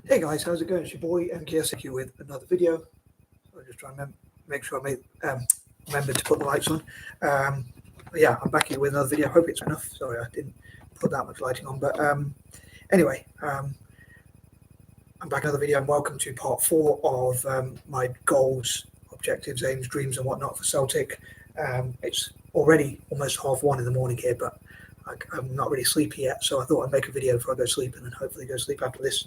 Hey guys, how's it going? It's your boy M.K.S here with another video. I'll just try and make sure I remember to put the lights on. Yeah, I'm back here with another video. I hope it's enough. Sorry, I didn't put that much lighting on, but anyway, I'm back in another video, and welcome to part 4 of my goals, objectives, aims, dreams, and whatnot for Celtic. It's already almost 1:30 in the morning here, but I'm not really sleepy yet, so I thought I'd make a video before I go to sleep, and then hopefully go to sleep after this.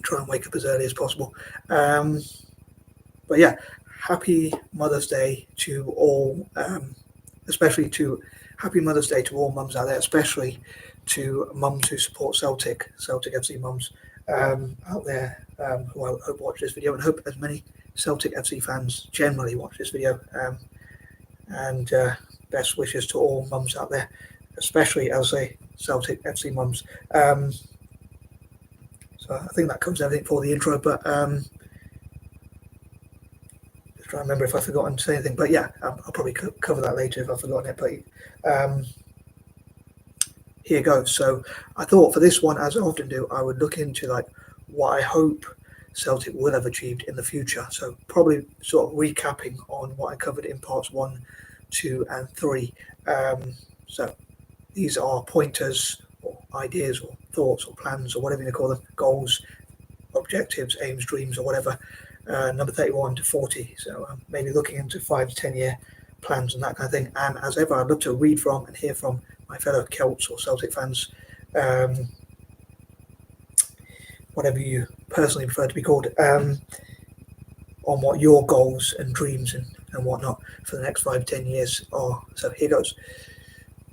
Try and wake up as early as possible. But yeah, happy Mother's Day to all, happy Mother's Day to all mums out there, especially to mums who support Celtic FC mums out there, who I hope watch this video, and hope as many Celtic FC fans generally watch this video. And best wishes to all mums out there, especially, I'll say, Celtic FC mums. So I think that covers everything for the intro, but just try to remember if I've forgotten to say anything. But yeah, I'll probably cover that later if I've forgotten it. But here goes. So I thought for this one, as I often do, I would look into like what I hope Celtic will have achieved in the future. So probably sort of recapping on what I covered in parts 1, 2, and 3. So these are pointers or ideas or thoughts or plans or whatever you call them, goals, objectives, aims, dreams, or whatever, number 31 to 40. So I'm mainly looking into 5 to 10 year plans and that kind of thing. And as ever, I'd love to read from and hear from my fellow Celts or Celtic fans, whatever you personally prefer to be called, on what your goals and dreams and whatnot for the next 5 to 10 years are. So here goes.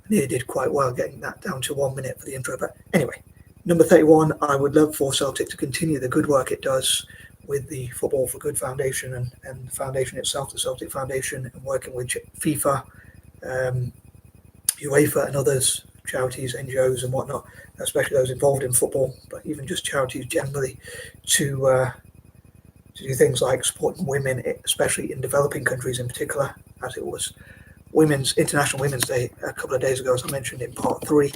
I nearly did quite well getting that down to 1 minute for the intro, but anyway, number 31, I would love for Celtic to continue the good work it does with the Football for Good Foundation and the foundation itself, the Celtic Foundation, and working with FIFA, UEFA and others, charities, NGOs and whatnot, especially those involved in football, but even just charities generally, to do things like supporting women, especially in developing countries in particular, as it was International Women's Day a couple of days ago, as I mentioned in part 3.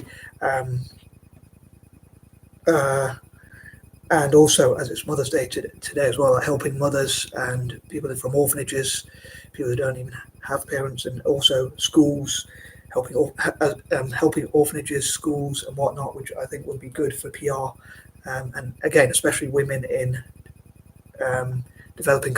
And also, as it's Mother's Day today as well, like helping mothers and people from orphanages, people who don't even have parents, and also schools, helping orphanages, schools, and whatnot, which I think would be good for PR. And again, especially women in developing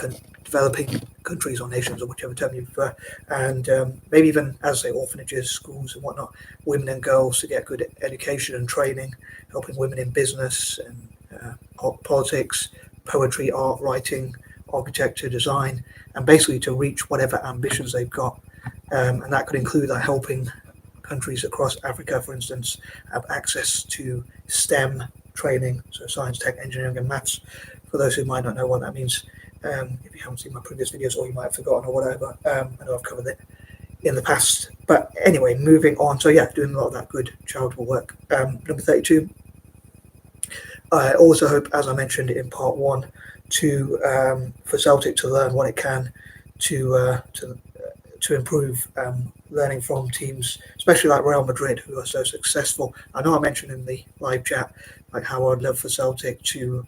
countries or nations, or whichever term you prefer, and maybe even, as I say, orphanages, schools, and whatnot, women and girls to get good education and training, helping women in business and politics, poetry, art, writing, architecture, design, and basically to reach whatever ambitions they've got. And that could include helping countries across Africa, for instance, have access to STEM training, so science, tech, engineering, and maths. For those who might not know what that means, if you haven't seen my previous videos, or you might have forgotten or whatever, I know I've covered it in the past. But anyway, moving on. So yeah, doing a lot of that good charitable work. Number 32. I also hope, as I mentioned in part 1, for Celtic to learn what it can to improve, learning from teams, especially like Real Madrid, who are so successful. I know I mentioned in the live chat like how I'd love for Celtic to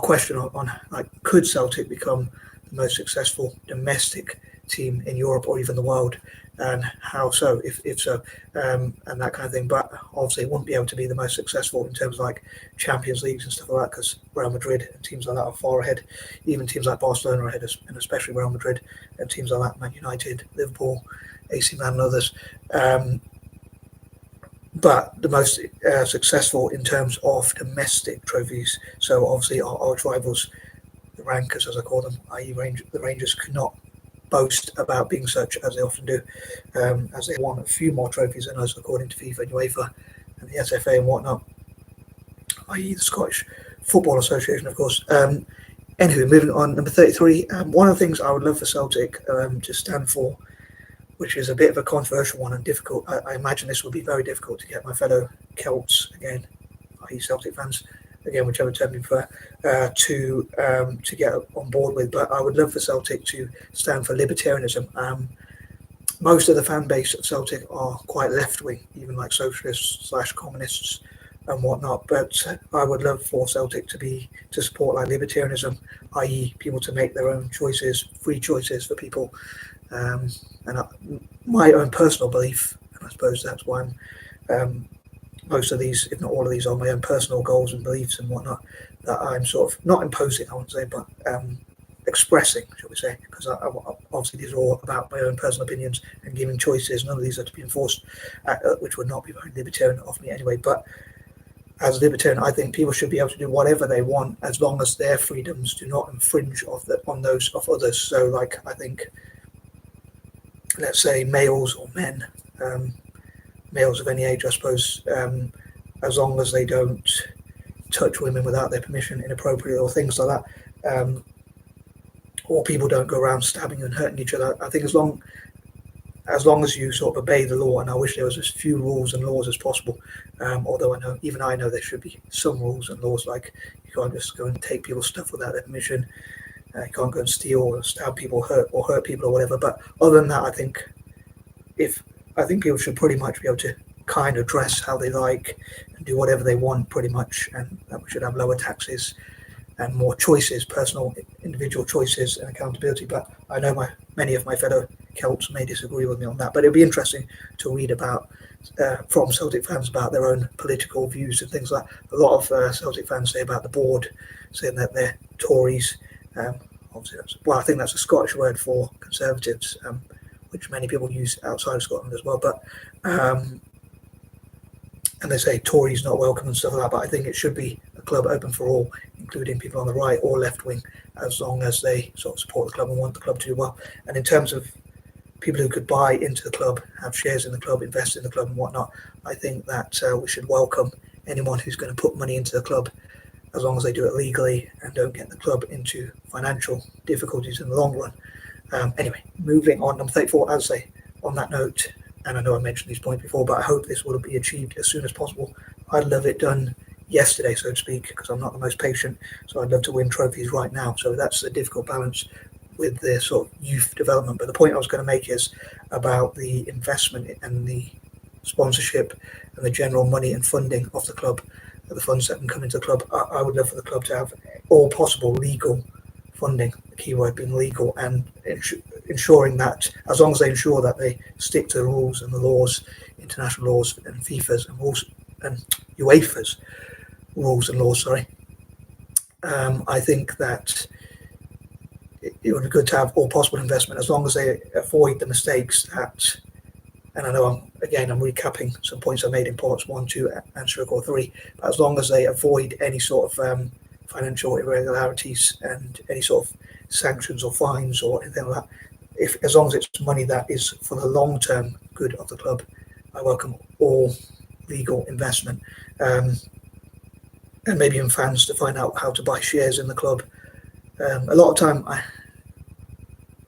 question on like, could Celtic become the most successful domestic team in Europe or even the world, and how so, if so, and that kind of thing. But obviously it wouldn't be able to be the most successful in terms of like Champions Leagues and stuff like that, because Real Madrid and teams like that are far ahead. Even teams like Barcelona are ahead, and especially Real Madrid and teams like that, Man United, Liverpool, AC Milan and others. But the most successful in terms of domestic trophies, so obviously our arch rivals, the Rankers as I call them, i.e. the Rangers, could not boast about being such as they often do, as they won a few more trophies than us according to FIFA and UEFA and the SFA and whatnot, i.e. the Scottish Football Association, of course. Anywho, moving on, number 33, one of the things I would love for Celtic to stand for, which is a bit of a controversial one and difficult. I imagine this will be very difficult to get my fellow Celts, again, i.e. Celtic fans, again, whichever term you prefer, to get on board with. But I would love for Celtic to stand for libertarianism. most of the fan base of Celtic are quite left-wing, even like socialists/communists and whatnot. But I would love for Celtic to support like libertarianism, i.e., people to make their own choices, free choices for people. And my own personal belief, and I suppose that's why most of these, if not all of these, are my own personal goals and beliefs and whatnot, that I'm sort of not imposing, I wouldn't say, but expressing, shall we say, because obviously these are all about my own personal opinions and giving choices. None of these are to be enforced, which would not be very libertarian of me anyway. But as a libertarian, I think people should be able to do whatever they want as long as their freedoms do not infringe on those of others. So, like, I think, let's say males or men, males of any age, I suppose, as long as they don't touch women without their permission inappropriately or things like that, or people don't go around stabbing and hurting each other. I think as long as you sort of obey the law, and I wish there was as few rules and laws as possible, although I know there should be some rules and laws, like you can't just go and take people's stuff without their permission, you can't go and steal or stab people, hurt people or whatever. But other than that, I think people should pretty much be able to kind of dress how they like and do whatever they want pretty much, and that we should have lower taxes and more choices, personal individual choices and accountability. But I know many of my fellow Celts may disagree with me on that, but it'll be interesting to read about from Celtic fans about their own political views and things like that. A lot of Celtic fans say about the board, saying that they're Tories. Obviously, I think that's a Scottish word for conservatives, which many people use outside of Scotland as well. But and they say Tories not welcome and stuff like that. But I think it should be a club open for all, including people on the right or left wing, as long as they sort of support the club and want the club to do well. And in terms of people who could buy into the club, have shares in the club, invest in the club and whatnot, I think that we should welcome anyone who's going to put money into the club, as long as they do it legally and don't get the club into financial difficulties in the long run. Anyway, moving on, number 34, as I say, on that note, and I know I mentioned these points before, but I hope this will be achieved as soon as possible. I'd love it done yesterday, so to speak, because I'm not the most patient, so I'd love to win trophies right now. So that's a difficult balance with the sort of youth development. But the point I was going to make is about the investment and the sponsorship and the general money and funding of the club, the funds that can come into the club. I would love for the club to have all possible legal funding, the key word being legal, and ensuring that, as long as they ensure that they stick to the rules and the laws, international laws and FIFA's and rules and UEFA's rules and laws, I think that it would be good to have all possible investment, as long as they avoid the mistakes that, and I know I'm recapping some points I made in parts 1, 2 and 3, but as long as they avoid any sort of financial irregularities and any sort of sanctions or fines or anything like that, as long as it's money that is for the long-term good of the club, I welcome all legal investment. And maybe even fans to find out how to buy shares in the club. A lot of time,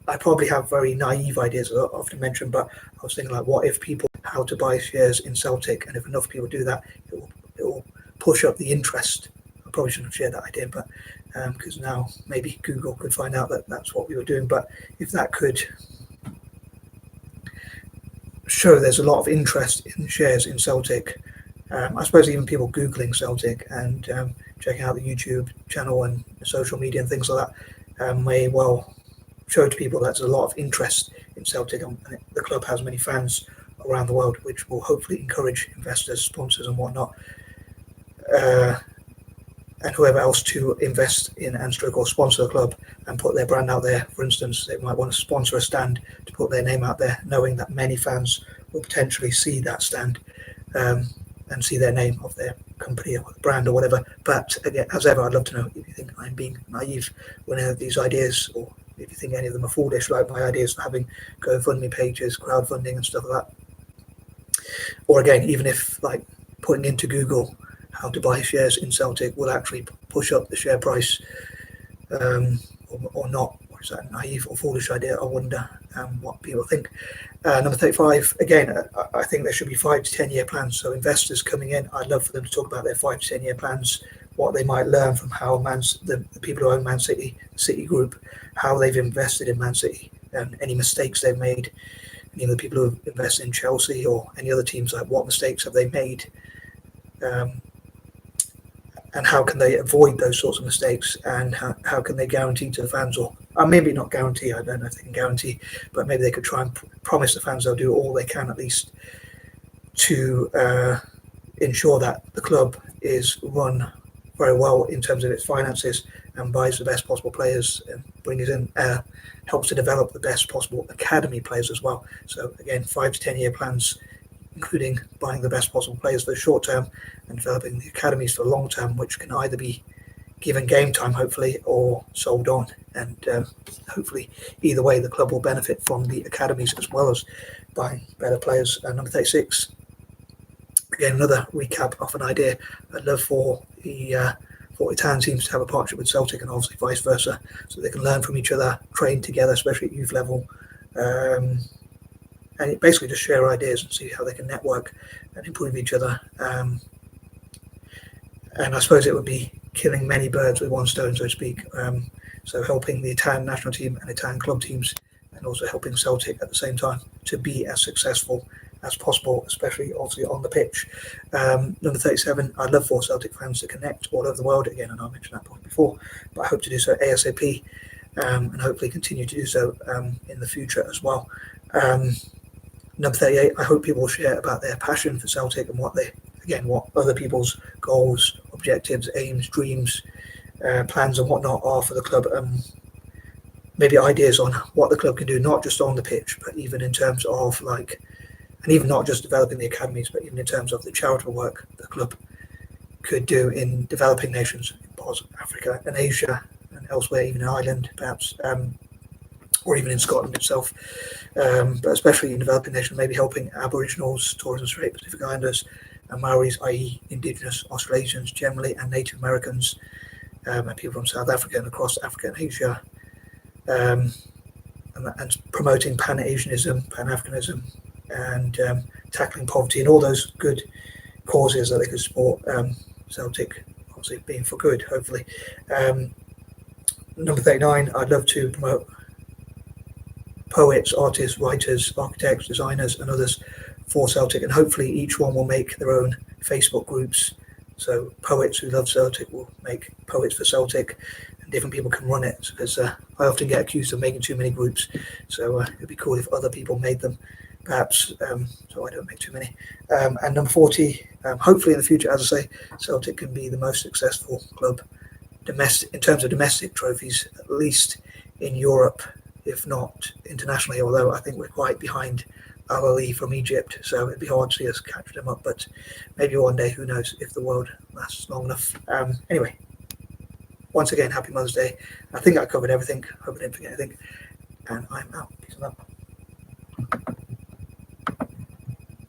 I probably have very naive ideas, I often mention, but I was thinking, like, what if people how to buy shares in Celtic, and if enough people do that, it will push up the interest. I probably shouldn't have shared that idea, but because now maybe Google could find out that that's what we were doing. But if that could show there's a lot of interest in shares in Celtic, I suppose even people Googling Celtic and checking out the YouTube channel and social media and things like that may well show to people that there's a lot of interest in Celtic, and the club has many fans around the world, which will hopefully encourage investors, sponsors and whatnot, and whoever else to invest in and stroke or sponsor the club and put their brand out there. For instance, they might want to sponsor a stand to put their name out there, knowing that many fans will potentially see that stand and see their name of their company or brand or whatever. But again, as ever, I'd love to know if you think I'm being naive when I have these ideas, or if you think any of them are foolish, like my ideas for having GoFundMe pages, crowdfunding and stuff like that. Or again, even if like putting into Google how to buy shares in Celtic will actually push up the share price or not. Or is that a naive or foolish idea? I wonder what people think. Number 35, again, I think there should be 5 to 10 year plans. So investors coming in, I'd love for them to talk about their 5 to 10 year plans, what they might learn from how the people who own Man City, the City Group, how they've invested in Man City, and any mistakes they've made, any of the people who have invested in Chelsea or any other teams, like what mistakes have they made, and how can they avoid those sorts of mistakes, and how can they guarantee to the fans, or maybe not guarantee, I don't know if they can guarantee, but maybe they could try and promise the fans they'll do all they can at least to ensure that the club is run very well in terms of its finances and buys the best possible players and brings in helps to develop the best possible academy players as well. So again, 5 to 10 year plans, including buying the best possible players for the short term and developing the academies for the long term, which can either be given game time, hopefully, or sold on. And hopefully, either way, the club will benefit from the academies as well as buying better players. Number 36, again, another recap of an idea. I'd love for the Italian teams to have a partnership with Celtic, and obviously vice versa, so they can learn from each other, train together, especially at youth level, and basically just share ideas and see how they can network and improve each other. And I suppose it would be killing many birds with one stone, so to speak. So helping the Italian national team and Italian club teams, and also helping Celtic at the same time to be as successful as possible, especially obviously on the pitch. Number 37, I'd love for Celtic fans to connect all over the world. Again, and I mentioned that point before, but I hope to do so ASAP, and hopefully continue to do so in the future as well. Number 38, I hope people will share about their passion for Celtic and what other people's goals, objectives, aims, dreams, plans and whatnot are for the club. Maybe ideas on what the club can do, not just on the pitch, but even in terms of and even not just developing the academies, but even in terms of the charitable work the club could do in developing nations, in parts of Africa and Asia and elsewhere, even in Ireland perhaps, or even in Scotland itself, but especially in developing nations, maybe helping Aboriginals, Torres and Strait Pacific Islanders, and Maoris, i.e. Indigenous Australasians generally, and Native Americans, and people from South Africa and across Africa and Asia, and promoting Pan-Asianism, Pan-Africanism, and tackling poverty and all those good causes that they could support. Celtic obviously being for good, hopefully. Number 39, I'd love to promote poets, artists, writers, architects, designers and others for Celtic, and hopefully each one will make their own Facebook groups. So poets who love Celtic will make Poets for Celtic, and different people can run it, because I often get accused of making too many groups, so it'd be cool if other people made them perhaps, so I don't make too many. And number 40, hopefully in the future, as I say, Celtic can be the most successful club in terms of domestic trophies, at least in Europe, if not internationally, although I think we're quite behind Al Ali from Egypt, so it'd be hard to see us catch them up, but maybe one day, who knows, if the world lasts long enough. Anyway, once again, happy Mother's Day. I think I covered everything. Hope I didn't forget anything, and I'm out. Peace and love.